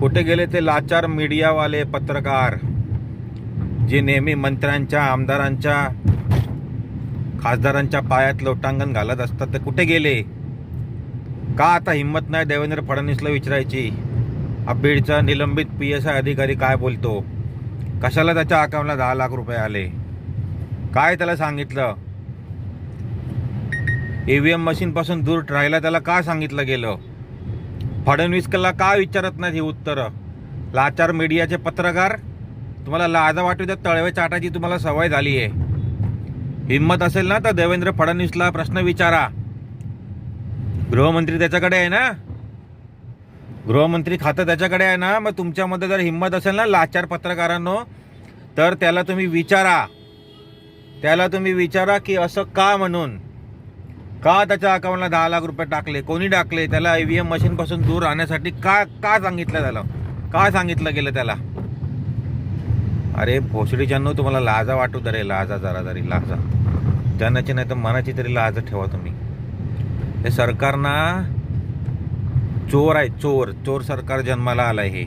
कुठे गेले ते लाचार मीडियावाले पत्रकार जे नेहमी मंत्र्यांच्या, आमदारांच्या, खासदारांच्या पायात लोटांगण घालत असतात, ते कुठे गेले? का आता हिंमत नाही देवेंद्र फडणवीसला विचारायची बीडचा निलंबित PSI अधिकारी काय बोलतो? कशाला त्याच्या अकाउंटला 10 लाख रुपये आले? काय त्याला सांगितलं? EVM मशीनपासून दूर राहायला त्याला का सांगितलं गेलं? फडणवीसला का विचारत नाहीत ही उत्तरं? लाचार मीडियाचे पत्रकार, तुम्हाला लाजा वाटू द्या, तळवे चाटाची तुम्हाला सवय झाली आहे. हिंमत असेल ना तर देवेंद्र फडणवीसला प्रश्न विचारा. गृहमंत्री त्याच्याकडे आहे ना, गृहमंत्री खातं त्याच्याकडे आहे ना. मग तुमच्यामध्ये जर हिंमत असेल ना लाचार पत्रकारांनो, तर त्याला तुम्ही विचारा की असं का, म्हणून का त्याच्या अकाउंटला 10 लाख रुपये टाकले, कोणी टाकले, त्याला EVM मशीनपासून दूर राहण्यासाठी का सांगितलं, त्याला का सांगितलं गेलं त्याला? अरे भोसडीच्यांनो, तुम्हाला लाजा वाटू दे रे, लाजा, जरा तरी लाजा, जनाची नाही तर मनाची तरी लाज ठेवा तुम्ही. हे सरकार ना चोर आहे, चोर सरकार जन्माला आलंय हे.